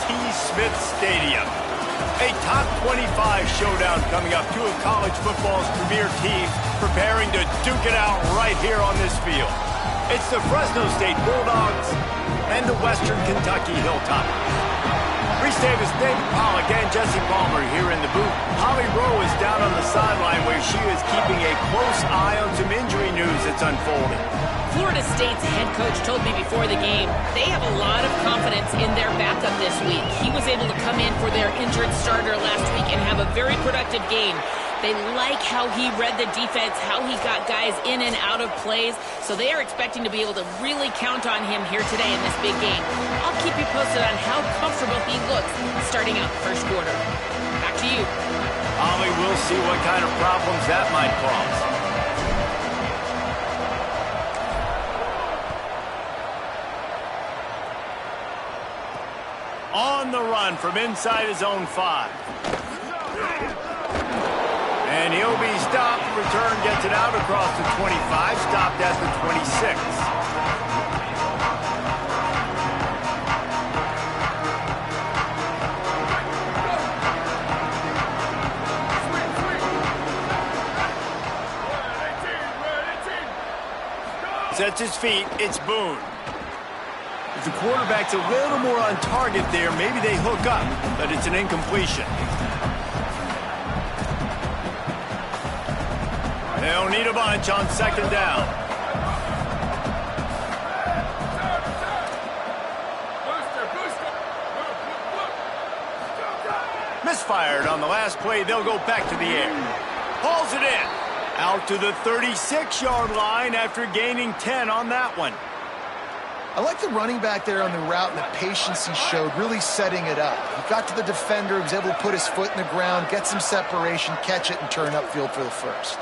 T. Smith Stadium. A top 25 showdown coming up. Two of college football's premier teams preparing to duke it out right here on this field. It's the Fresno State Bulldogs and the Western Kentucky Hilltoppers. Reese Davis, David Pollack, and Jesse Palmer here in the booth. Holly Rowe is down on the sideline where she is keeping a close eye on some injury news that's unfolding. Florida State's head coach told me before the game they have a lot of confidence in their backup this week. He was able to come in for their injured starter last week and have a very productive game. They like how he read the defense, how he got guys in and out of plays, so they are expecting to be able to really count on him here today in this big game. I'll keep you posted on how comfortable he looks starting out the first quarter. Back to you. Holly, we'll see what kind of problems that might cause. On the run from inside his own 5. And he'll be stopped. Return gets it out across the 25. Stopped at the 26. Sets his feet. It's Boone. If the quarterback's a little more on target there, maybe they hook up, but it's an incompletion. They'll need a bunch on second down. Misfired on the last play. They'll go back to the air. Hauls it in. Out to the 36-yard line after gaining 10 on that one. I like the running back there on the route and the patience he showed, really setting it up. He got to the defender, he was able to put his foot in the ground, get some separation, catch it, and turn upfield for the first.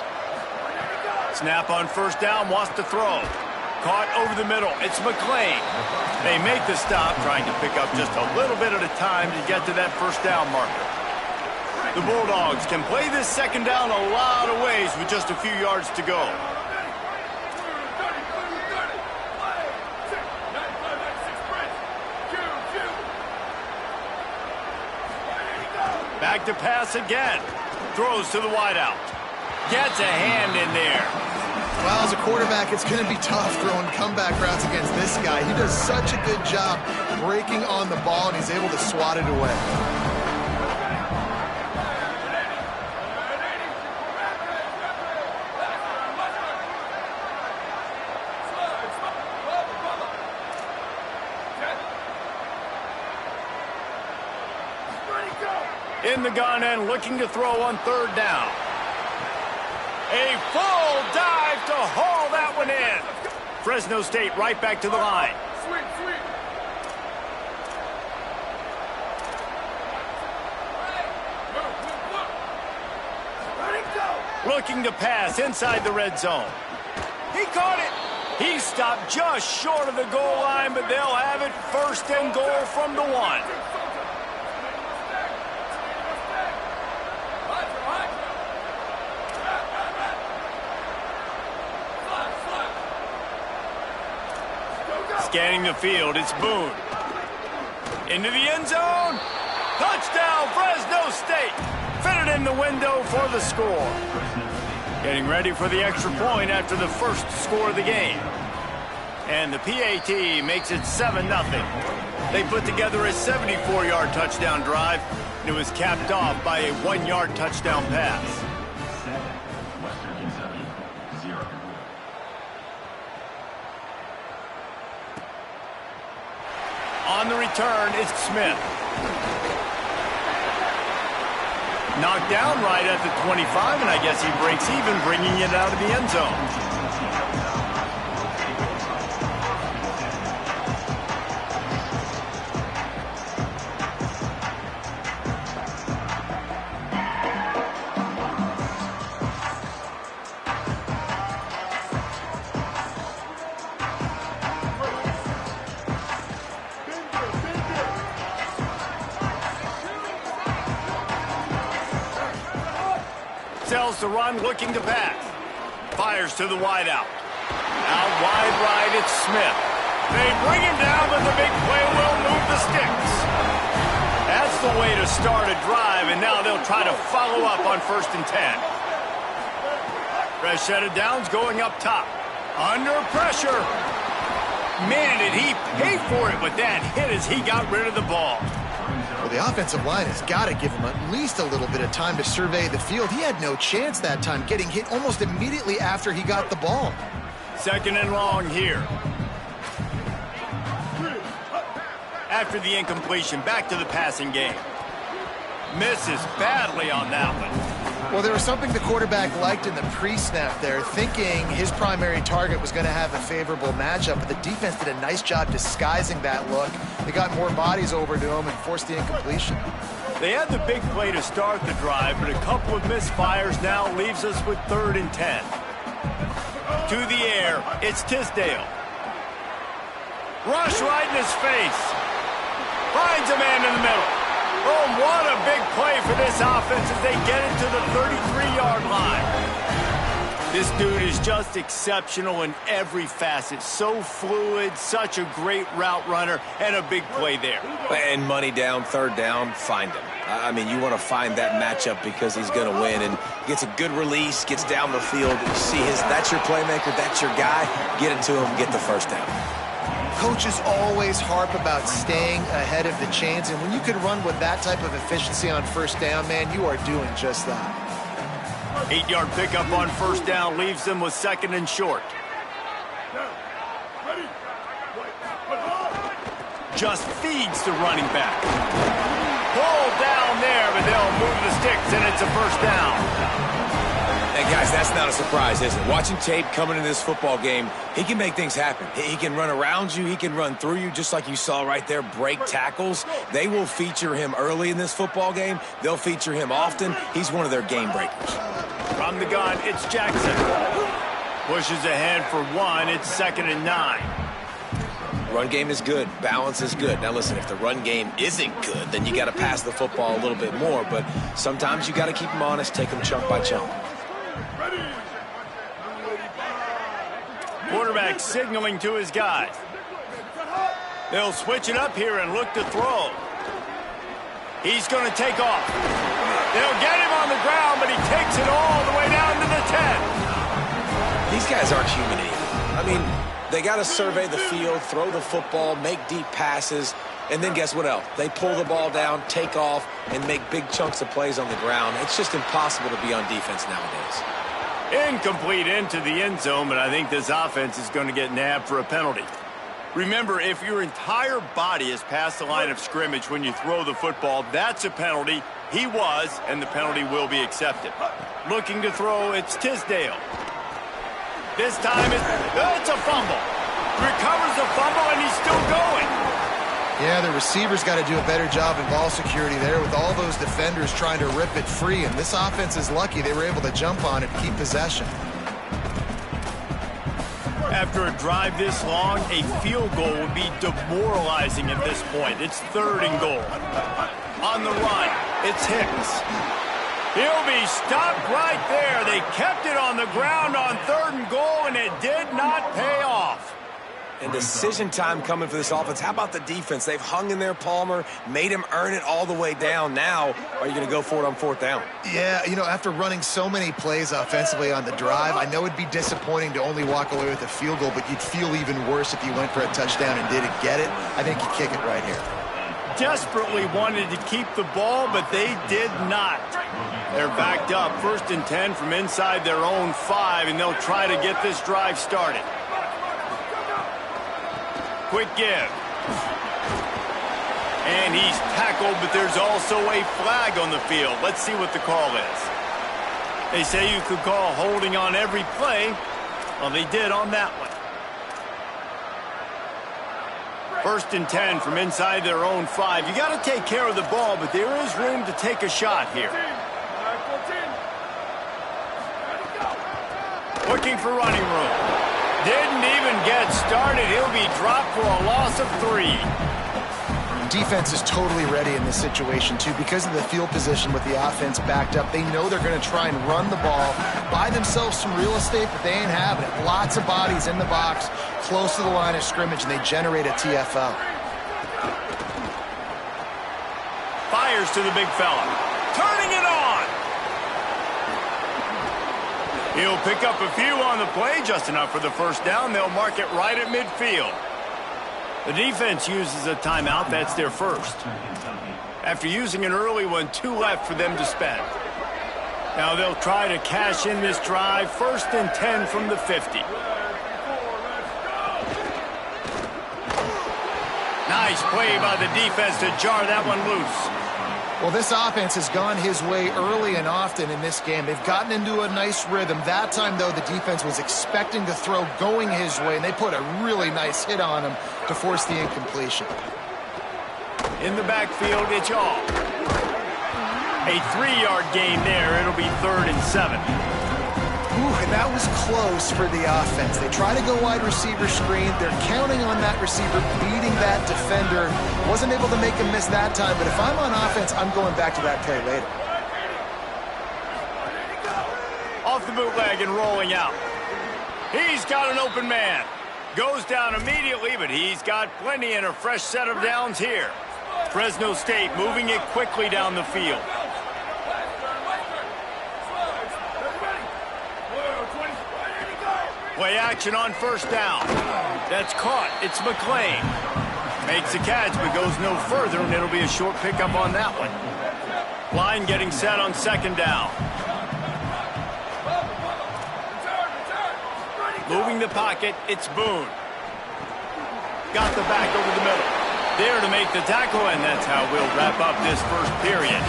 Snap on first down, wants to throw. Caught over the middle. It's McClain. They make the stop, trying to pick up just a little bit at a time to get to that first down marker. The Bulldogs can play this second down a lot of ways with just a few yards to go. Back to pass again. Throws to the wideout. Gets a hand in there. Well, as a quarterback, it's going to be tough throwing comeback routes against this guy. He does such a good job breaking on the ball, and he's able to swat it away. In the gun and looking to throw on third down. A full dive to haul that one in. Fresno State right back to the line. Looking to pass inside the red zone. He caught it. He stopped just short of the goal line, but they'll have it first and goal from the 1. Scanning the field, it's Boone. Into the end zone. Touchdown, Fresno State. Fitted in the window for the score. Getting ready for the extra point after the first score of the game. And the PAT makes it 7-0. They put together a 74-yard touchdown drive, and it was capped off by a 1-yard touchdown pass. On the return, it's Smith. Knocked down right at the 25, and I guess he breaks even, bringing it out of the end zone. Sells to run, looking to pass. Fires to the wideout. Out wide right, it's Smith. They bring him down, but the big play will move the sticks. way to start a drive, and now they'll try to follow up on 1st and 10. Fresh set of downs going up top. Under pressure. Man, did he pay for it with that hit as he got rid of the ball. Well, the offensive line has got to give him at least a little bit of time to survey the field. He had no chance that time, getting hit almost immediately after he got the ball. 2nd and long here. After the incompletion, back to the passing game. Misses badly on that one. Well, there was something the quarterback liked in the pre-snap there, thinking his primary target was going to have a favorable matchup, but the defense did a nice job disguising that look. They got more bodies over to him and forced the incompletion. They had the big play to start the drive, but a couple of misfires now leaves us with 3rd and 10. To the air, it's Tisdale. Rush right in his face. Finds a man in the middle. Oh, what a big play for this offense as they get it to the 33-yard line. This dude is just exceptional in every facet. So fluid, such a great route runner, and a big play there. And money down, 3rd down, find him. I mean, you want to find that matchup because he's going to win, and gets a good release, gets down the field. You see that's your playmaker, that's your guy. Get it to him, get the 1st down. Coaches always harp about staying ahead of the chains, and when you can run with that type of efficiency on 1st down, man, you are doing just that. 8-yard pickup on 1st down leaves them with 2nd and short. Just feeds the running back. Pulled down there, but they'll move the sticks, and it's a 1st down. And guys, that's not a surprise, is it? Watching tape coming into this football game, he can make things happen. He can run around you. He can run through you, just like you saw right there, break tackles. They will feature him early in this football game. They'll feature him often. He's one of their game breakers. From the gun, it's Jackson. Pushes ahead for 1. It's 2nd and 9. Run game is good. Balance is good. Now, listen, if the run game isn't good, then you got to pass the football a little bit more. But sometimes you got to keep them honest, take them chunk by chunk. Quarterback signaling to his guys. They'll switch it up here and look to throw. He's going to take off. They'll get him on the ground, but he takes it all the way down to the 10. These guys aren't human either. I mean, they got to survey the field, throw the football, make deep passes, and then guess what else? They pull the ball down, take off, and make big chunks of plays on the ground. It's just impossible to be on defense nowadays. Incomplete into the end zone, but I think this offense is going to get nabbed for a penalty. Remember, if your entire body is past the line of scrimmage when you throw the football, that's a penalty. He was, and the penalty will be accepted. Looking to throw, it's Tisdale. This time it's a fumble. Recovers the fumble, and he's still going. Yeah, the receivers got to do a better job in ball security there with all those defenders trying to rip it free, and this offense is lucky they were able to jump on it and keep possession. After a drive this long, a field goal would be demoralizing at this point. It's 3rd and goal. On the run, it's Hicks. He'll be stopped right there. They kept it on the ground on 3rd and goal, and it did not pay off. And decision time coming for this offense. How about the defense? They've hung in there, Palmer, made him earn it all the way down. Now, are you going to go for it on 4th down? Yeah, you know, after running so many plays offensively on the drive, I know it'd be disappointing to only walk away with a field goal, but you'd feel even worse if you went for a touchdown and didn't get it. I think you kick it right here. Desperately wanted to keep the ball, but they did not. They're backed up, 1st and 10 from inside their own 5, and they'll try to get this drive started. Quick give. And he's tackled, but there's also a flag on the field. Let's see what the call is. They say you could call holding on every play. Well, they did on that one. 1st and 10 from inside their own 5. You got to take care of the ball, but there is room to take a shot here. Looking for running room. Didn't even get started. He'll be dropped for a loss of 3. Defense is totally ready in this situation, too. Because of the field position with the offense backed up, they know they're going to try and run the ball, buy themselves some real estate, but they ain't having it. Lots of bodies in the box, close to the line of scrimmage, and they generate a TFL. Fires to the big fella. Turning it on. He'll pick up a few on the play, just enough for the first down. They'll mark it right at midfield. The defense uses a timeout. That's their first. After using an early one, 2 left for them to spend. Now they'll try to cash in this drive. 1st and 10 from the 50. Nice play by the defense to jar that one loose. Well, this offense has gone his way early and often in this game. They've gotten into a nice rhythm. That time, though, the defense was expecting to throw going his way, and they put a really nice hit on him to force the incompletion. In the backfield, it's all. A 3-yard gain there. It'll be 3rd and 7. Ooh, and that was close for the offense. They try to go wide receiver screen. They're counting on that receiver beating that defender. Wasn't able to make him miss that time, but if I'm on offense, I'm going back to that play later. Off the bootleg and rolling out. He's got an open man. Goes down immediately, but he's got plenty and a fresh set of downs here. Fresno State moving it quickly down the field. Play action on 1st down. That's caught. It's McClain. Makes the catch, but goes no further, and it'll be a short pickup on that one. Line getting set on 2nd down. Moving the pocket, it's Boone. Got the back over the middle. There to make the tackle, and that's how we'll wrap up this first period.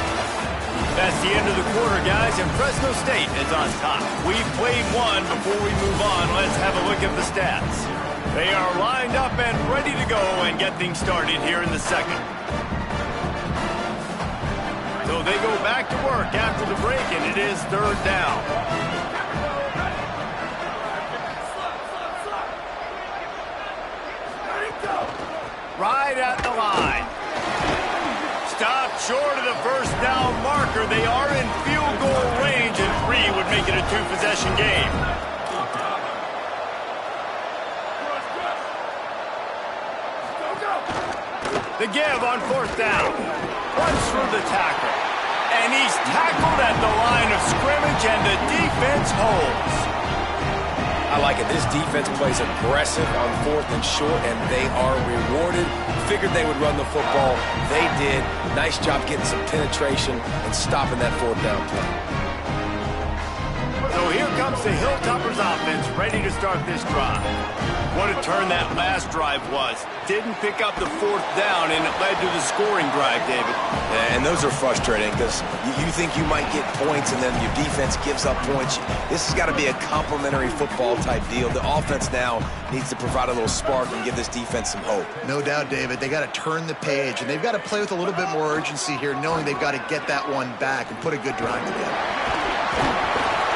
That's the end of the quarter, guys, and Fresno State is on top. We've played one. Before we move on, let's have a look at the stats. They are lined up and ready to go and get things started here in the second. So they go back to work after the break, and it is 3rd down. Right at the line. Stopped short of the 1st down marker. They are in field goal range, and 3 would make it a 2-possession game. The give on 4th down. Runs through the tackle. And he's tackled at the line of scrimmage, and the defense holds. I like it. This defense plays aggressive on 4th and short, and they are rewarded. Figured they would run the football. They did. Nice job getting some penetration and stopping that 4th down play. So here comes the Hilltoppers offense, ready to start this drive. What a turn that last drive was. Didn't pick up the 4th down, and it led to the scoring drive, David. And those are frustrating because you think you might get points, and then your defense gives up points. This has got to be a complementary football type deal. The offense now needs to provide a little spark and give this defense some hope. No doubt, David. They got to turn the page, and they've got to play with a little bit more urgency here, knowing they've got to get that one back and put a good drive together.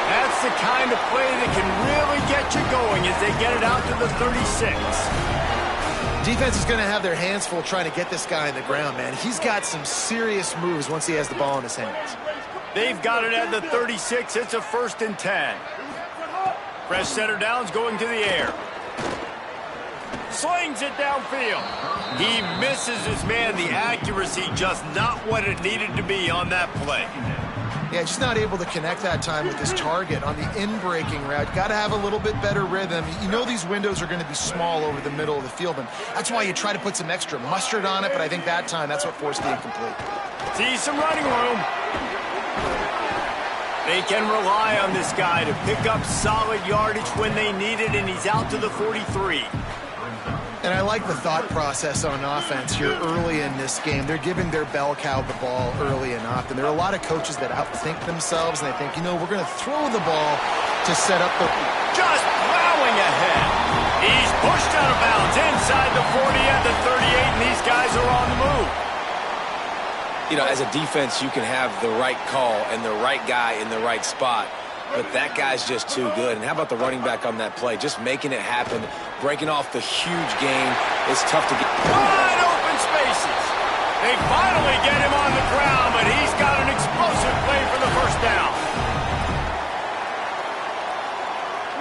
That's the kind of play that can really get you going as they get it out to the 36. Defense is going to have their hands full trying to get this guy on the ground, man. He's got some serious moves once he has the ball in his hands. They've got it at the 36. It's a 1st and 10. Fresh center downs going to the air. Slings it downfield. He misses his man. The accuracy just not what it needed to be on that play. Yeah, just not able to connect that time with his target on the in-breaking route. Got to have a little bit better rhythm. You know these windows are going to be small over the middle of the field, and that's why you try to put some extra mustard on it, but I think that time that's what forced the incomplete. See some running room. They can rely on this guy to pick up solid yardage when they need it, and he's out to the 43. And I like the thought process on offense here early in this game. They're giving their bell cow the ball early and often. There are a lot of coaches that outthink themselves, and they think, you know, we're going to throw the ball to set up the... Just plowing ahead. He's pushed out of bounds inside the 40 at the 38, and these guys are on the move. You know, as a defense, you can have the right call and the right guy in the right spot. But that guy's just too good. And how about the running back on that play? Just making it happen, breaking off the huge gain. It's tough to get. Wide open spaces. They finally get him on the ground, but he's got an explosive play for the 1st down.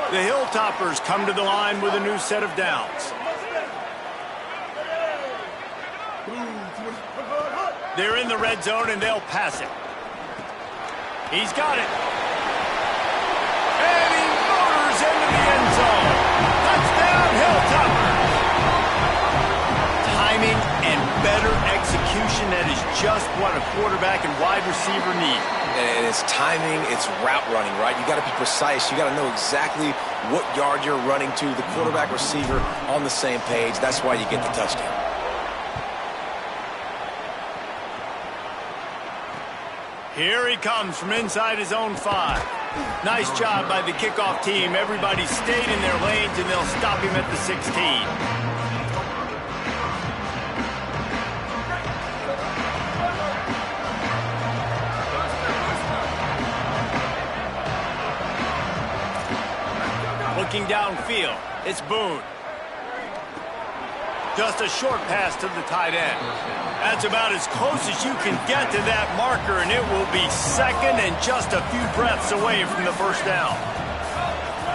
The Hilltoppers come to the line with a new set of downs. They're in the red zone, and they'll pass it. He's got it. And he motors into the end zone. Touchdown, Hilltopper. Timing and better execution, that is just what a quarterback and wide receiver need. And it's timing, it's route running, right? You got to be precise. You got to know exactly what yard you're running to. The quarterback receiver on the same page. That's why you get the touchdown. Here he comes from inside his own 5. Nice job by the kickoff team. Everybody stayed in their lanes, and they'll stop him at the 16. Looking downfield, it's Boone. Just a short pass to the tight end. That's about as close as you can get to that marker, and it will be second and just a few breaths away from the first down.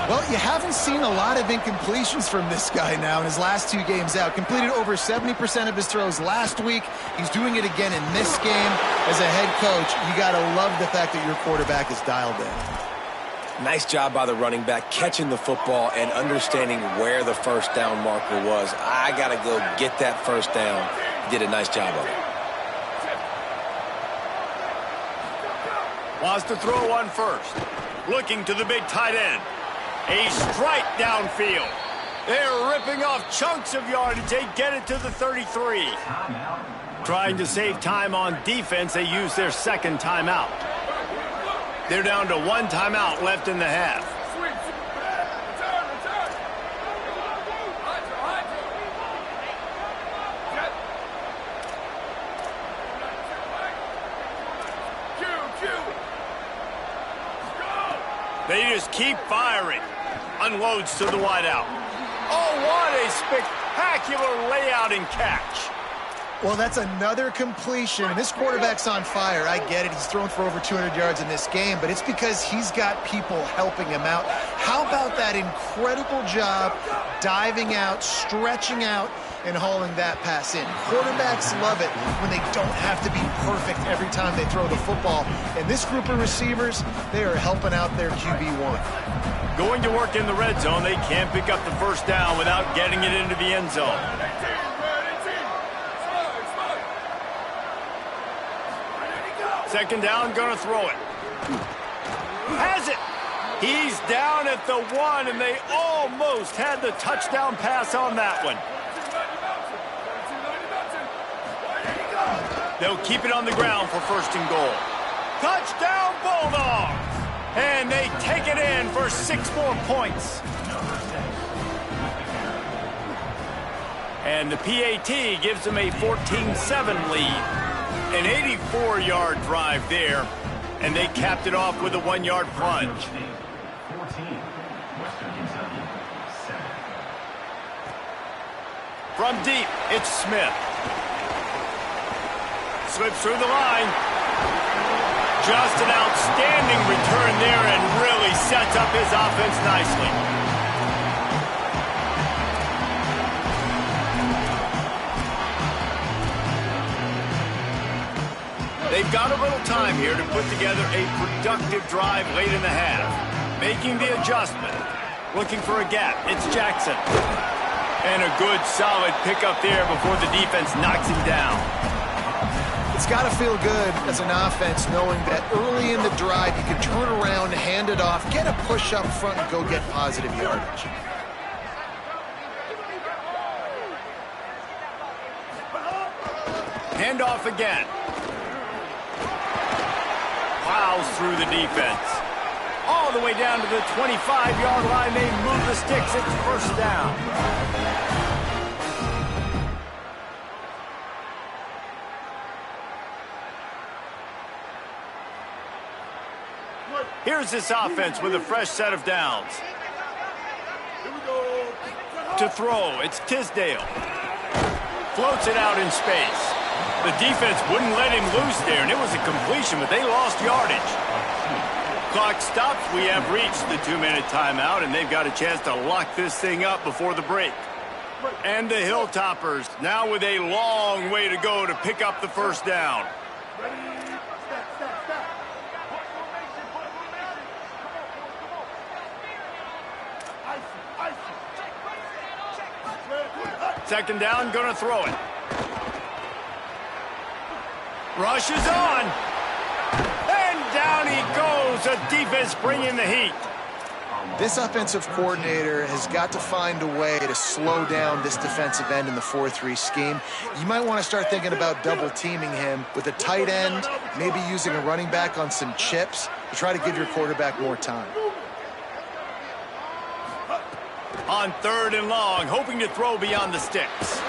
Well, you haven't seen a lot of incompletions from this guy now in his last 2 games out. Completed over 70% of his throws last week. He's doing it again in this game. As a head coach, you got to love the fact that your quarterback is dialed in. Nice job by the running back, catching the football and understanding where the first down marker was. I got to go get that first down. Did a nice job of it. Wants to throw on first. Looking to the big tight end. A strike downfield. They're ripping off chunks of yardage. They get it to the 33. Trying to save time on defense, they use their second timeout. They're down to 1 timeout left in the half. They just keep firing. Unloads to the wideout. Oh, what a spectacular layout and catch. Well, that's another completion. This quarterback's on fire. I get it. He's thrown for over 200 yards in this game, but it's because he's got people helping him out. How about that incredible job diving out, stretching out, and hauling that pass in? Quarterbacks love it when they don't have to be perfect every time they throw the football. And this group of receivers, they are helping out their QB1. Going to work in the red zone, they can't pick up the first down without getting it into the end zone. Second down, gonna throw it. Has it. He's down at the 1, and they almost had the touchdown pass on that one. They'll keep it on the ground for first and goal. Touchdown, Bulldogs! And they take it in for 6 more points. And the PAT gives them a 14-7 lead. An 84-yard drive there, and they capped it off with a 1-yard plunge. From deep, it's Smith. Slips through the line. Just an outstanding return there and really sets up his offense nicely. They've got a little time here to put together a productive drive late in the half. Making the adjustment. Looking for a gap. It's Jackson. And a good, solid pickup there before the defense knocks him down. It's got to feel good as an offense knowing that early in the drive you can turn around, hand it off, get a push up front, and go get positive yardage. Hand off again. Plows through the defense. All the way down to the 25-yard line. They move the sticks. It's first down. Here's this offense with a fresh set of downs. To throw, it's Tisdale. Floats it out in space. The defense wouldn't let him loose there, and it was a completion, but they lost yardage. Clock stops. We have reached the 2-minute timeout, and they've got a chance to lock this thing up before the break. And the Hilltoppers now with a long way to go to pick up the first down. Second down, gonna throw it. Rush is on. And down he goes. The defense bringing the heat. This offensive coordinator has got to find a way to slow down this defensive end in the 4-3 scheme. You might want to start thinking about double-teaming him with a tight end, maybe using a running back on some chips to try to give your quarterback more time. On third and long, hoping to throw beyond the sticks.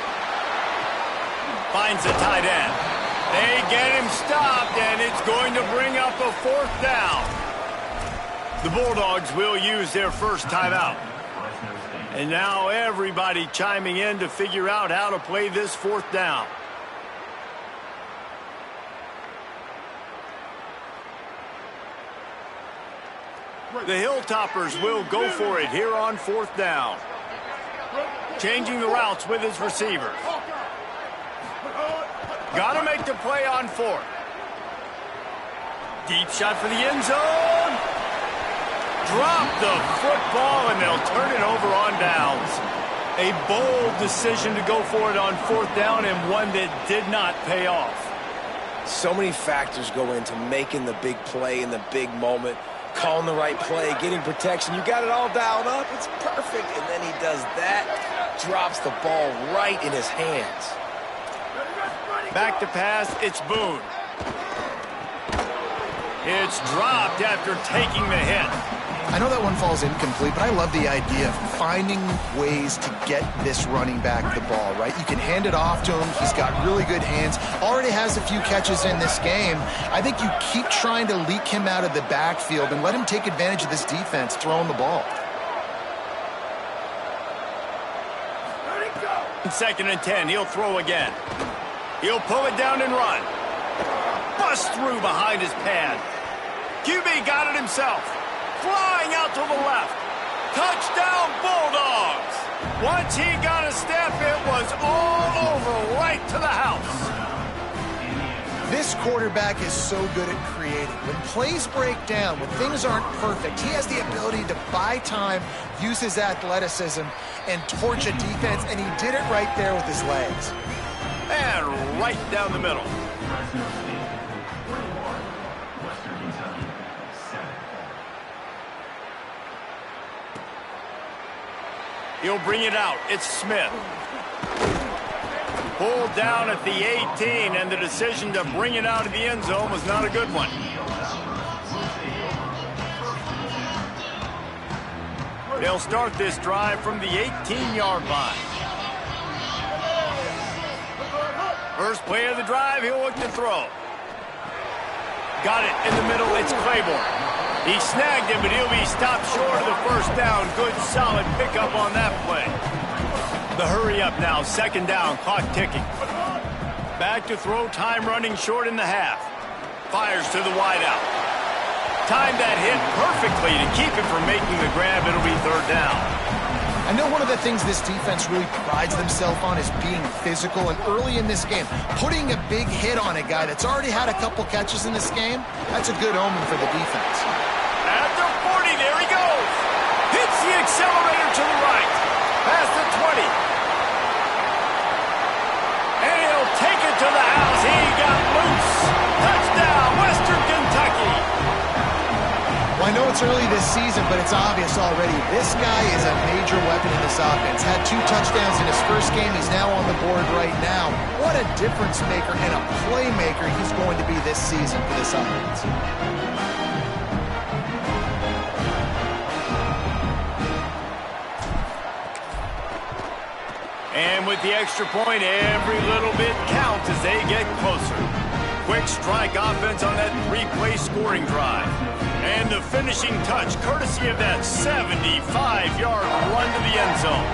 Finds the tight end. They get him stopped, and it's going to bring up a fourth down. The Bulldogs will use their first timeout. And now everybody chiming in to figure out how to play this fourth down. The Hilltoppers will go for it here on fourth down. Changing the routes with his receivers. Got to make the play on fourth. Deep shot for the end zone. Drop the football, and they'll turn it over on downs. A bold decision to go for it on fourth down, and one that did not pay off. So many factors go into making the big play in the big moment. Calling the right play, getting protection. You got it all dialed up. It's perfect. And then he does that. Drops the ball right in his hands. Back to pass. It's Boone. It's dropped after taking the hit. I know that one falls incomplete, but I love the idea of finding ways to get this running back the ball, right? You can hand it off to him. He's got really good hands. Already has a few catches in this game. I think you keep trying to leak him out of the backfield and let him take advantage of this defense throwing the ball. Second and 10. He'll throw again. He'll pull it down and run. Bust through behind his pad. QB got it himself. Flying out to the left. Touchdown, Bulldogs. Once he got a step, it was all over right to the house. This quarterback is so good at creating. When plays break down, when things aren't perfect, he has the ability to buy time, use his athleticism, and torch a defense, and he did it right there with his legs. And right down the middle. He'll bring it out. It's Smith. Pulled down at the 18, and the decision to bring it out of the end zone was not a good one. They'll start this drive from the 18-yard line. First play of the drive, he'll look to throw. Got it in the middle, it's Claiborne. He snagged him, but he'll be stopped short of the first down. Good, solid pickup on that play. The hurry up now, second down, clock ticking. Back to throw, time running short in the half. Fires to the wideout. Timed that hit perfectly to keep it from making the grab. It'll be third down. I know one of the things this defense really prides themselves on is being physical, and early in this game, putting a big hit on a guy that's already had a couple catches in this game, that's a good omen for the defense. At the 40, there he goes. Hits the accelerator to the right. Past the 20. And he'll take it to the house. He got loose. Touchdown, Western Kentucky. Well, I know it's early this season, but it's obvious already. This guy is a major weapon in this offense. Had 2 touchdowns in his first game. He's now on the board right now. What a difference maker and a playmaker he's going to be this season for this offense. And with the extra point, every little bit counts as they get closer. Quick strike offense on that 3-play scoring drive. And the finishing touch, courtesy of that 75-yard run to the end zone.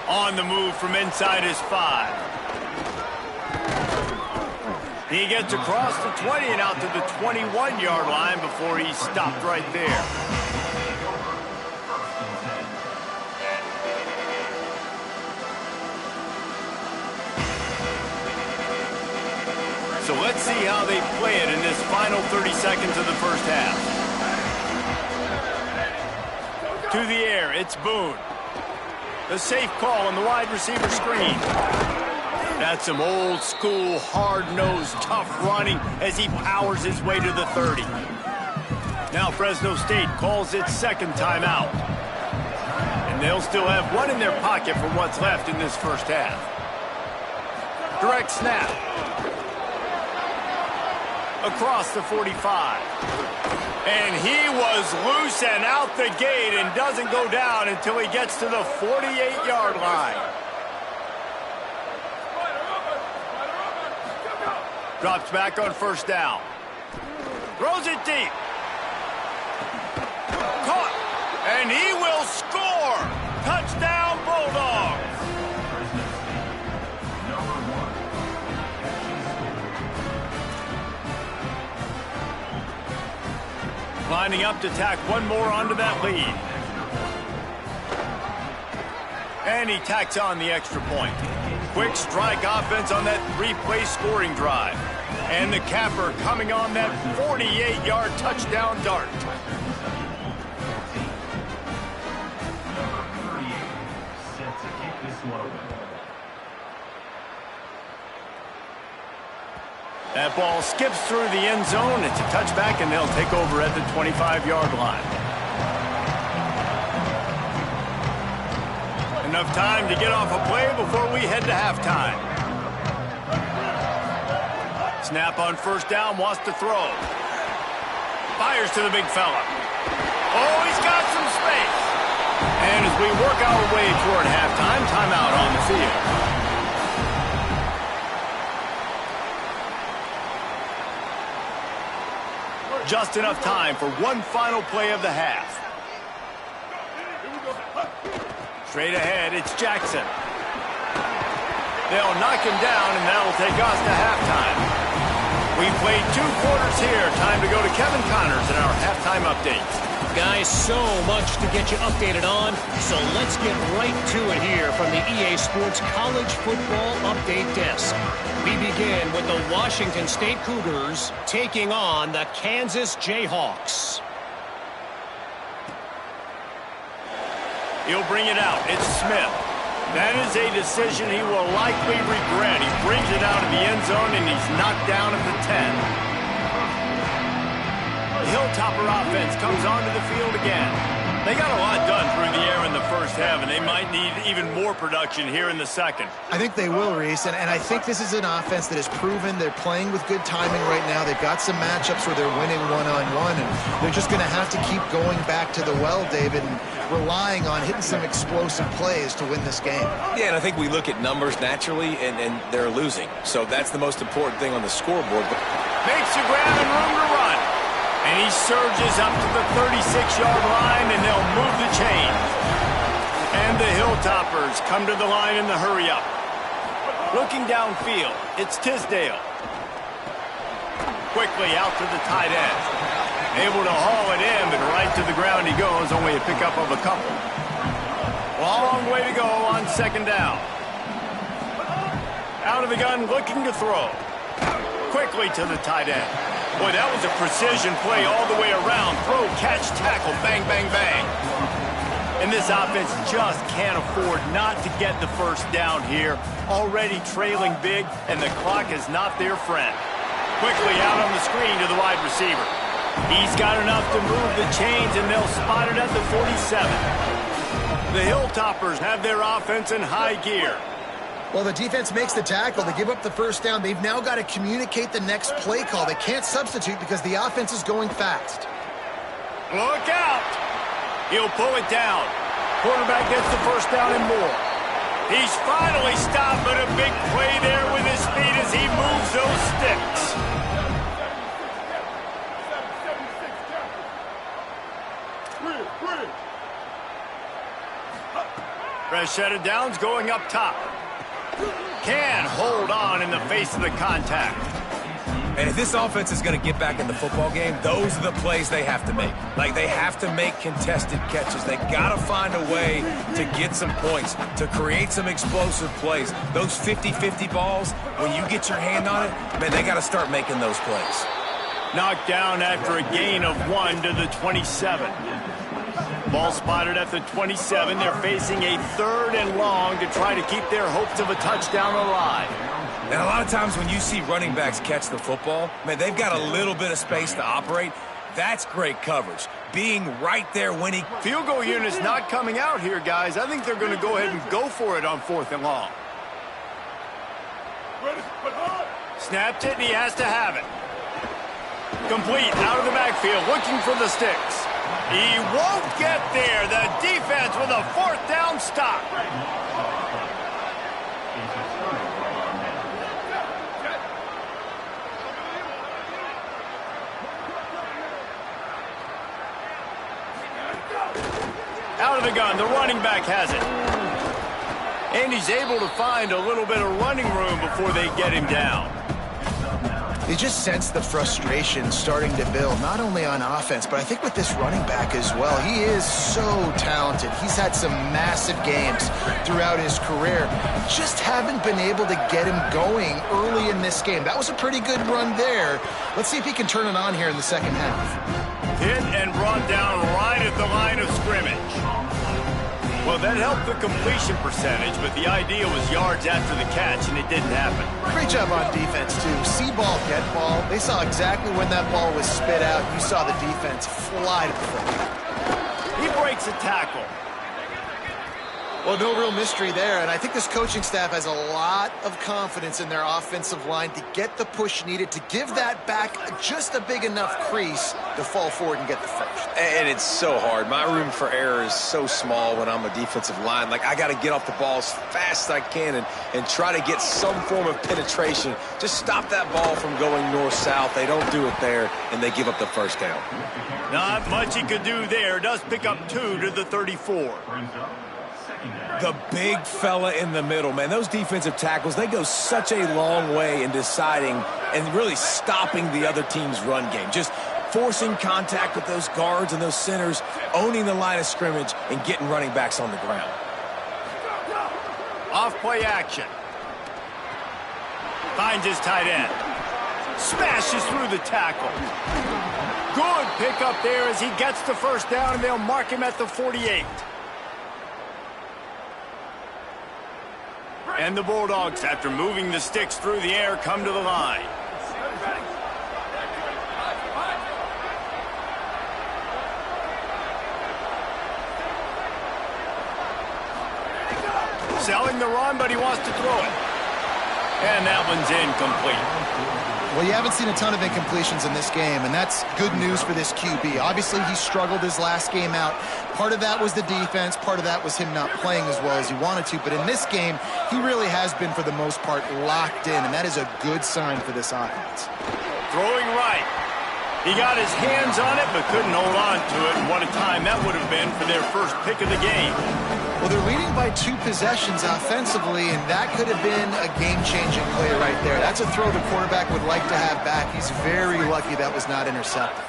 On the move from inside his 5. He gets across the 20 and out to the 21-yard line before he's stopped right there. So let's see how they play it in this final 30 seconds of the first half. To the air, it's Boone. The safe call on the wide receiver screen. That's some old school, hard-nosed, tough running as he powers his way to the 30. Now Fresno State calls its second timeout. And they'll still have one in their pocket for what's left in this first half. Direct snap. Across the 45. And he was loose and out the gate and doesn't go down until he gets to the 48-yard line. Drops back on first down. Throws it deep. Caught. And he will score. Touchdown, Bulldogs. Lining up to tack one more onto that lead. And he tacks on the extra point. Quick strike offense on that three-play scoring drive. And the capper coming on that 48-yard touchdown dart. That ball skips through the end zone. It's a touchback, and they'll take over at the 25-yard line. Enough time to get off a play before we head to halftime. Snap on first down, wants to throw. Fires to the big fella. Oh, he's got some space. And as we work our way toward halftime, timeout on the field. Just enough time for one final play of the half. Straight ahead, it's Jackson. They'll knock him down, and that'll take us to halftime. We played 2 quarters here. Time to go to Kevin Connors in our halftime update. Guys, so much to get you updated on, so let's get right to it here from the EA Sports College Football Update Desk. We begin with the Washington State Cougars taking on the Kansas Jayhawks. He'll bring it out. It's Smith. That is a decision he will likely regret. He brings it out of the end zone, and he's knocked down at the 10. The Hilltopper offense comes onto the field again. They got a lot done through the air in the first half, and they might need even more production here in the second. I think they will, Reese, and I think this is an offense that has proven they're playing with good timing right now. They've got some matchups where they're winning one-on-one, and they're just going to have to keep going back to the well, David, and relying on hitting some explosive plays to win this game. Yeah, and I think we look at numbers naturally, and they're losing. So that's the most important thing on the scoreboard. Makes a grab and room to run. And he surges up to the 36-yard line, and they'll move the chains. And the Hilltoppers come to the line in the hurry-up. Looking downfield, it's Tisdale. Quickly out to the tight end. Able to haul it in, but right to the ground he goes, only a pickup of a couple. Long way to go on second down. Out of the gun, looking to throw. Quickly to the tight end. Boy, that was a precision play all the way around. Throw, catch, tackle, bang, bang, bang. And this offense just can't afford not to get the first down here. Already trailing big, and the clock is not their friend. Quickly out on the screen to the wide receiver. He's got enough to move the chains, and they'll spot it at the 47. The Hilltoppers have their offense in high gear. Well, the defense makes the tackle. They give up the first down. They've now got to communicate the next play call. They can't substitute because the offense is going fast. Look out! He'll pull it down. Quarterback gets the first down and more. He's finally stopped, but a big play there with his feet as he moves those sticks. Fresh set of downs going up top. Can hold on in the face of the contact. And if this offense is going to get back in the football game, those are the plays they have to make. Like, they have to make contested catches. They got to find a way to get some points, to create some explosive plays. Those 50-50 balls, when you get your hand on it, man, they got to start making those plays. Knocked down after a gain of 1 to the 27. Ball spotted at the 27. They're facing a 3rd and long to try to keep their hopes of a touchdown alive. And a lot of times when you see running backs catch the football, man, they've got a little bit of space to operate. That's great coverage. Being right there when he... Field goal unit's not coming out here, guys. I think they're going to go ahead and go for it on 4th and long. Snapped it, and he has to have it. Complete, out of the backfield, looking for the sticks. He won't get there. The defense with a 4th down stop. Out of the gun, the running back has it. And he's able to find a little bit of running room before they get him down. You just sense the frustration starting to build, not only on offense, but I think with this running back as well. He is so talented. He's had some massive games throughout his career. Just haven't been able to get him going early in this game. That was a pretty good run there. Let's see if he can turn it on here in the second half. Hit and brought down right at the line of scrimmage. Well, that helped the completion percentage, but the idea was yards after the catch, and it didn't happen. Great job on defense, too. See ball, get ball. They saw exactly when that ball was spit out. You saw the defense fly to the football. He breaks a tackle. Well, no real mystery there, and I think this coaching staff has a lot of confidence in their offensive line to get the push needed to give that back just a big enough crease to fall forward and get the first. And it's so hard. My room for error is so small when I'm a defensive line. Like, I got to get off the ball as fast as I can and try to get some form of penetration. Just stop that ball from going north-south. They don't do it there, and they give up the first down. Not much he could do there. Does pick up 2 to the 34. The big fella in the middle, man. Those defensive tackles, they go such a long way in deciding and really stopping the other team's run game. Just forcing contact with those guards and those centers, owning the line of scrimmage, and getting running backs on the ground. Off-play action. Finds his tight end. Smashes through the tackle. Good pickup there as he gets the first down, and they'll mark him at the 48. And the Bulldogs, after moving the sticks through the air, come to the line. Selling the run, but he wants to throw it. And that one's incomplete. Well, you haven't seen a ton of incompletions in this game, and that's good news for this QB. Obviously, he struggled his last game out. Part of that was the defense. Part of that was him not playing as well as he wanted to. But in this game, he really has been, for the most part, locked in, and that is a good sign for this offense. Throwing right. He got his hands on it, but couldn't hold on to it. And what a time that would have been for their first pick of the game. Well, they're leading by 2 possessions offensively, and that could have been a game-changing play right there. That's a throw the quarterback would like to have back. He's very lucky that was not intercepted.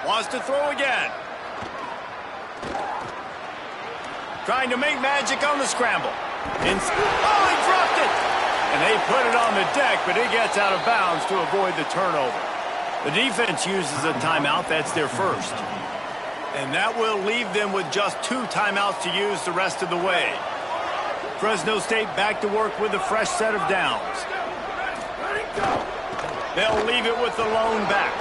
Wants to throw again. Trying to make magic on the scramble. Oh, he dropped it! And they put it on the deck, but it gets out of bounds to avoid the turnover. The defense uses a timeout. That's their first. And that will leave them with just 2 timeouts to use the rest of the way. Fresno State back to work with a fresh set of downs. They'll leave it with the lone back.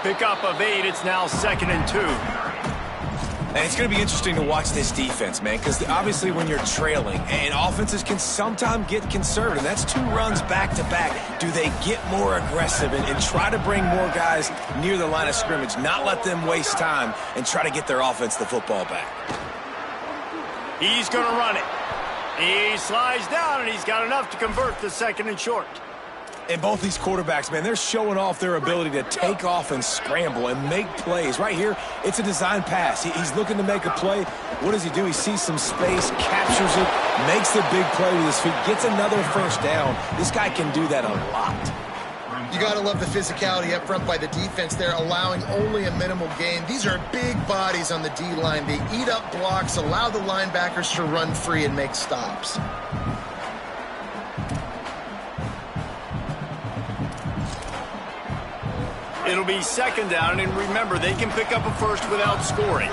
Pickup of 8. It's now 2nd and 2. And it's going to be interesting to watch this defense, man, because obviously when you're trailing, and offenses can sometimes get conservative. That's 2 runs back-to-back. Do they get more aggressive and try to bring more guys near the line of scrimmage, not let them waste time, and try to get their offense the football back? He's going to run it. He slides down, and he's got enough to convert the 2nd and short. And both these quarterbacks, man, they're showing off their ability to take off and scramble and make plays. Right here, it's a design pass. He's looking to make a play. What does he do? He sees some space, captures it, makes the big play with his feet, gets another first down. This guy can do that a lot. You got to love the physicality up front by the defense there, allowing only a minimal gain. These are big bodies on the D-line. They eat up blocks, allow the linebackers to run free and make stops. It'll be second down, and remember, they can pick up a first without scoring.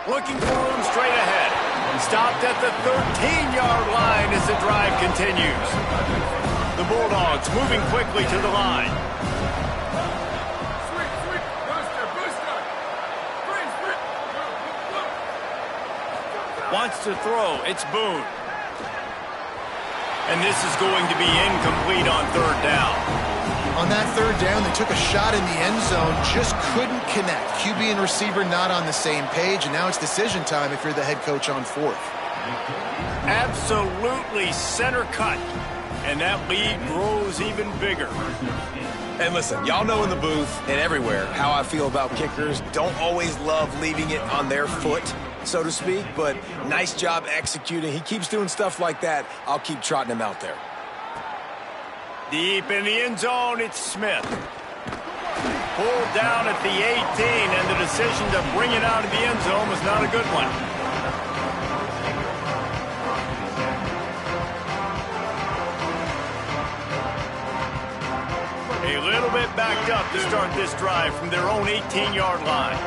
Looking for room straight ahead. Stopped at the 13-yard line as the drive continues. The Bulldogs moving quickly to the line. Wants to throw. It's Boone. And this is going to be incomplete on third down. On that third down, they took a shot in the end zone, just couldn't connect. QB and receiver not on the same page, and now it's decision time if you're the head coach on fourth. Absolutely center cut. And that lead grows even bigger. And listen, y'all know in the booth and everywhere how I feel about kickers. Don't always love leaving it on their foot, so to speak, but nice job executing. He keeps doing stuff like that. I'll keep trotting him out there. Deep in the end zone, it's Smith. Pulled down at the 18, and the decision to bring it out of the end zone was not a good one. A little bit backed up to start this drive from their own 18-yard line.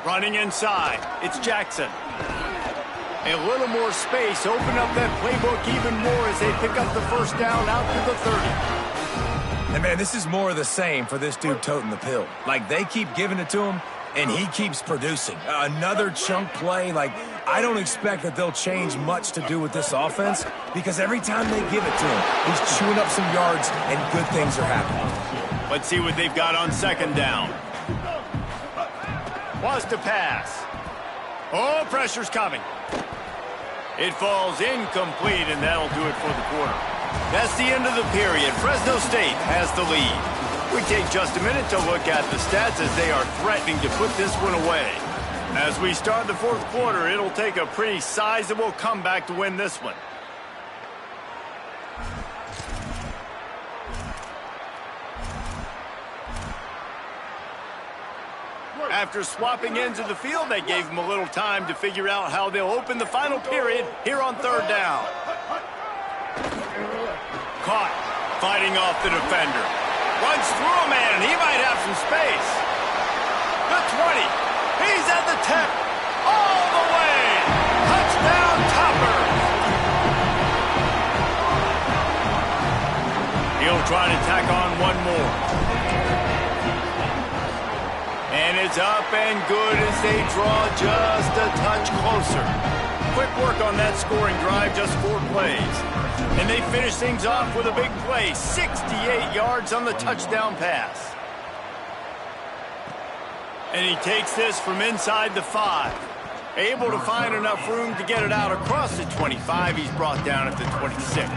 Running inside, it's Jackson. A little more space, open up that playbook even more as they pick up the first down out to the 30. And, man, this is more of the same for this dude toting the pill. Like, they keep giving it to him, and he keeps producing. Another chunk play. Like, I don't expect that they'll change much to do with this offense because every time they give it to him, he's chewing up some yards, and good things are happening. Let's see what they've got on second down. Wants to pass. Oh, pressure's coming. It falls incomplete, and that'll do it for the quarter. That's the end of the period. Fresno State has the lead. We take just a minute to look at the stats as they are threatening to put this one away. As we start the fourth quarter, it'll take a pretty sizable comeback to win this one. After swapping ends of the field, they gave them a little time to figure out how they'll open the final period here on third down. Caught, fighting off the defender. Runs through a man, and he might have some space. The 20. He's at the 10. All the way. Touchdown, Toppers. He'll try to tack on one more. And it's up and good as they draw just a touch closer. Quick work on that scoring drive, just 4 plays. And they finish things off with a big play, 68 yards on the touchdown pass. And he takes this from inside the 5. Able to find enough room to get it out across the 25. He's brought down at the 26.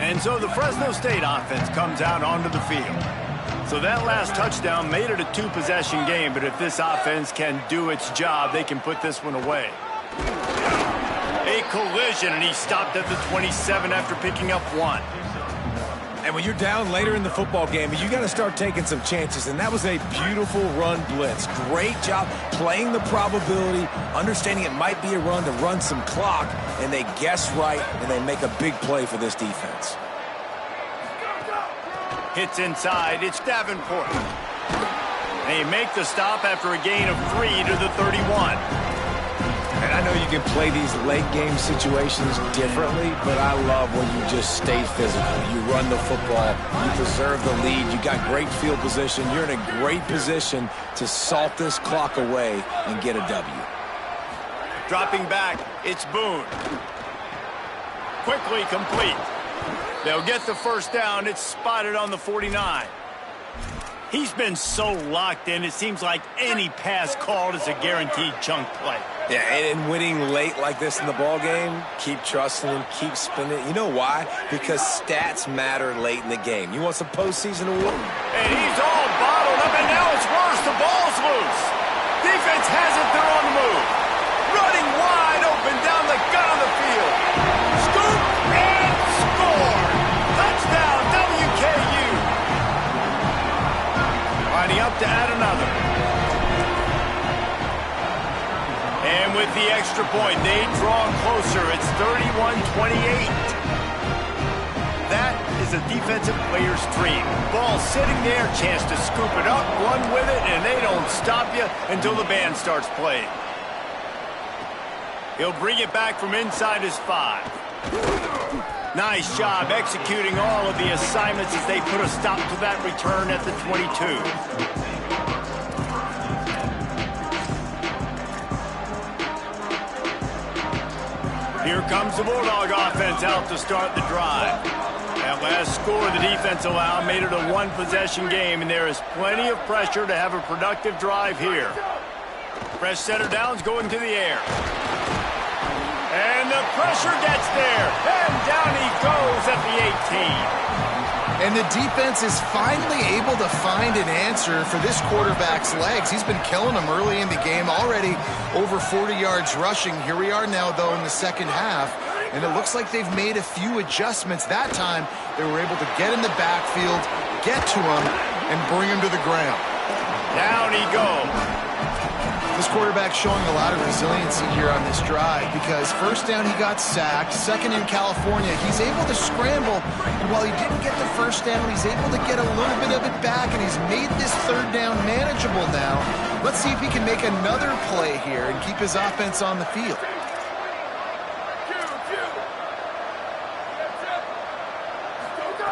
And so the Fresno State offense comes out onto the field. So that last touchdown made it a 2-possession game, but if this offense can do its job, they can put this one away. A collision, and he stopped at the 27 after picking up 1. And when you're down later in the football game, you got to start taking some chances, and that was a beautiful run blitz. Great job playing the probability, understanding it might be a run to run some clock, and they guess right, and they make a big play for this defense. Hits inside, it's Davenport. They make the stop after a gain of 3 to the 31. And I know you can play these late-game situations differently, but I love when you just stay physical. You run the football, you preserve the lead, you got great field position, you're in a great position to salt this clock away and get a W. Dropping back, it's Boone. Quickly complete. They'll get the first down. It's spotted on the 49. He's been so locked in, it seems like any pass called is a guaranteed chunk play. Yeah, and winning late like this in the ball game, keep trusting him, keep spinning. You know why? Because stats matter late in the game. You want some postseason award? And he's all bottled up, and now it's worse. The ball's loose. Defense has it. They're on the move. Running wide open down the gut of the field. Scoop and score. Touchdown, WKU. Lining up to add another. And with the extra point, they draw closer. It's 31-28. That is a defensive player's dream. Ball sitting there, chance to scoop it up, run with it, and they don't stop you until the band starts playing. He'll bring it back from inside his 5. Nice job executing all of the assignments as they put a stop to that return at the 22. Here comes the Bulldog offense out to start the drive. That last score the defense allowed made it a one-possession game, and there is plenty of pressure to have a productive drive here. Fresh setter downs going to the air. And the pressure gets there, and down he goes at the 18. And the defense is finally able to find an answer for this quarterback's legs. He's been killing them early in the game, already over 40 yards rushing. Here we are now, though, in the second half, and it looks like they've made a few adjustments. That time, they were able to get in the backfield, get to him, and bring him to the ground. Down he goes. This quarterback's showing a lot of resiliency here on this drive because first down he got sacked, second in California, he's able to scramble, and while he didn't get the first down, he's able to get a little bit of it back, and he's made this third down manageable now. Let's see if he can make another play here and keep his offense on the field.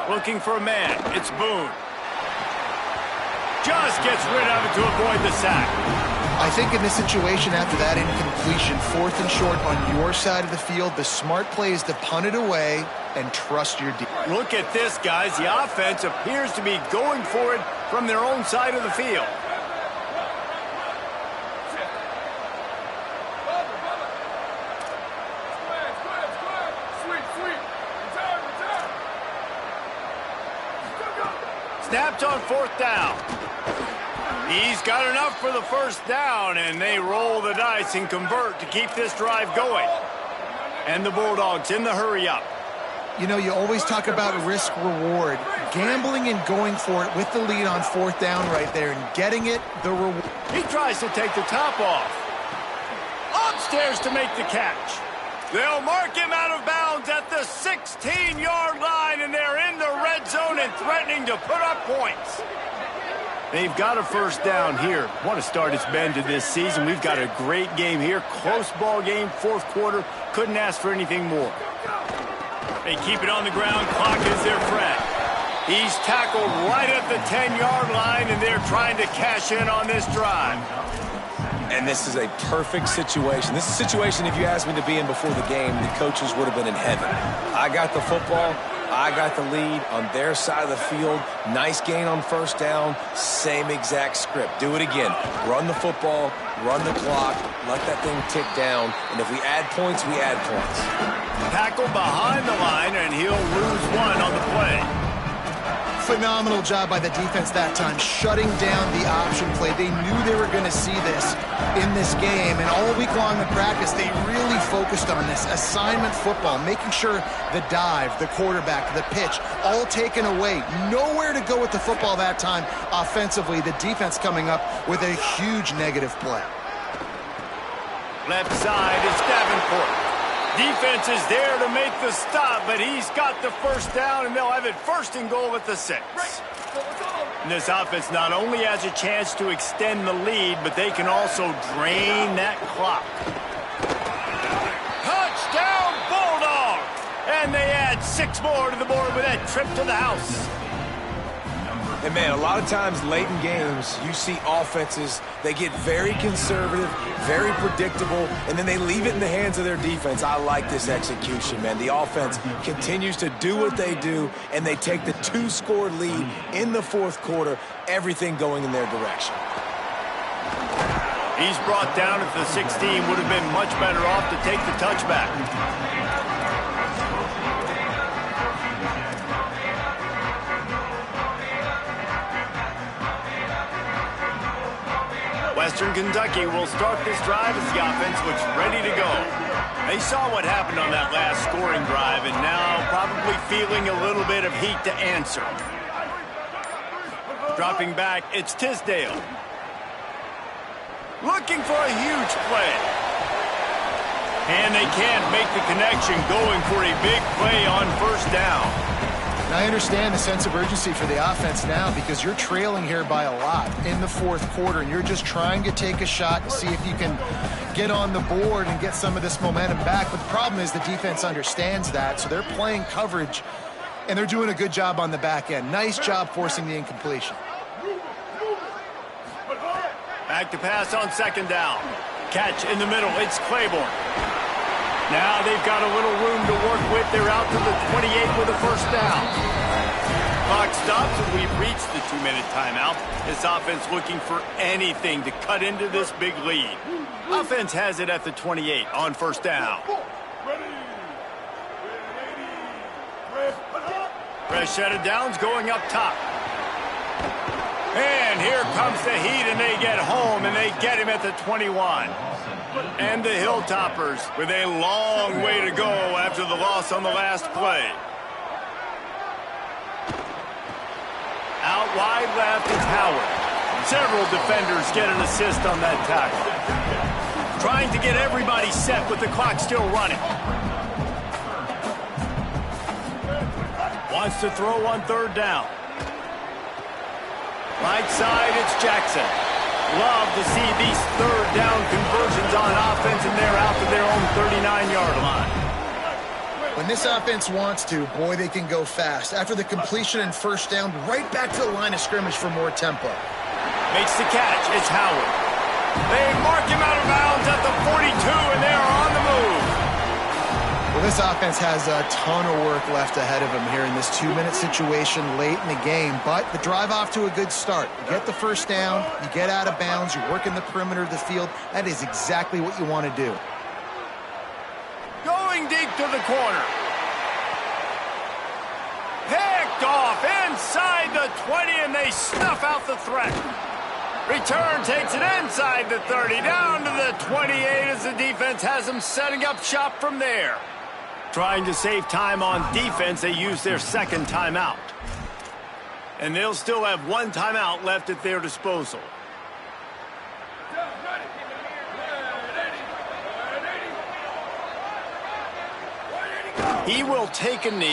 Looking for a man, it's Boone. Just gets rid of it to avoid the sack. I think in this situation, after that incompletion, 4th and short on your side of the field, the smart play is to punt it away and trust your defense. Look at this, guys. The offense appears to be going for it from their own side of the field. Snapped on 4th down. He's got enough for the first down, and they roll the dice and convert to keep this drive going. And the Bulldogs in the hurry-up. You know, you always talk about risk-reward. Gambling and going for it with the lead on 4th down right there and getting it, the reward. He tries to take the top off. Upstairs to make the catch. They'll mark him out of bounds at the 16-yard line, and they're in the red zone and threatening to put up points. They've got a first down here. What a start it's been to this season. We've got a great game here. Close ball game, 4th quarter. Couldn't ask for anything more. They keep it on the ground. Clock is their friend. He's tackled right at the 10-yard line, and they're trying to cash in on this drive. And this is a perfect situation. This is a situation, if you asked me to be in before the game, the coaches would have been in heaven. I got the football. I got the lead on their side of the field. Nice gain on first down. Same exact script. Do it again. Run the football, run the clock, let that thing tick down. And if we add points, we add points. Tackle behind the line, and he'll lose one on the play. Phenomenal job by the defense that time, shutting down the option play. They knew they were going to see this in this game, and all week long in practice, they really focused on this assignment football, making sure the dive, the quarterback, the pitch, all taken away. Nowhere to go with the football that time offensively. The defense coming up with a huge negative play. Left side is Davenport. Defense is there to make the stop, but he's got the first down, and they'll have it 1st and goal at the 6. And this offense not only has a chance to extend the lead, but they can also drain that clock. Touchdown, Bulldog! And they add 6 more to the board with that trip to the house. And, man, a lot of times late in games, you see offenses, they get very conservative, very predictable, and then they leave it in the hands of their defense. I like this execution, man. The offense continues to do what they do, and they take the 2-score lead in the fourth quarter, everything going in their direction. He's brought down at the 16. Would have been much better off to take the touchback. Western Kentucky will start this drive as the offense looks ready to go. They saw what happened on that last scoring drive and now probably feeling a little bit of heat to answer. Dropping back, it's Tisdale. Looking for a huge play. And they can't make the connection, going for a big play on first down. Now, I understand the sense of urgency for the offense now because you're trailing here by a lot in the fourth quarter, and you're just trying to take a shot to see if you can get on the board and get some of this momentum back. But the problem is the defense understands that, so they're playing coverage, and they're doing a good job on the back end. Nice job forcing the incompletion. Back to pass on second down. Catch in the middle. It's Claiborne. Now they've got a little room to work with. They're out to the 28 with a first down. Clock stops and we've reached the 2-minute timeout. This offense looking for anything to cut into this big lead. Offense has it at the 28 on first down. Fresh set of downs going up top. And here comes the heat, and they get home, and they get him at the 21. And the Hilltoppers with a long way to go after the loss on the last play. Out wide left is Howard. Several defenders get an assist on that tackle. Trying to get everybody set with the clock still running. Wants to throw on third down. Right side, it's Jackson. Love to see these third down conversions on offense, and they're out to their own 39-yard line. When this offense wants to, boy, they can go fast. After the completion and first down, right back to the line of scrimmage for more tempo. Makes the catch. It's Howard. They mark him out of bounds at the 42, and they are on the move. Well, this offense has a ton of work left ahead of them here in this 2-minute situation late in the game, but the drive off to a good start. You get the first down, you get out of bounds, you work in the perimeter of the field. That is exactly what you want to do. Going deep to the corner. Picked off inside the 20, and they snuff out the threat. Return takes it inside the 30, down to the 28 as the defense has them setting up shop from there. Trying to save time on defense, they use their second timeout. And they'll still have one timeout left at their disposal. He will take a knee.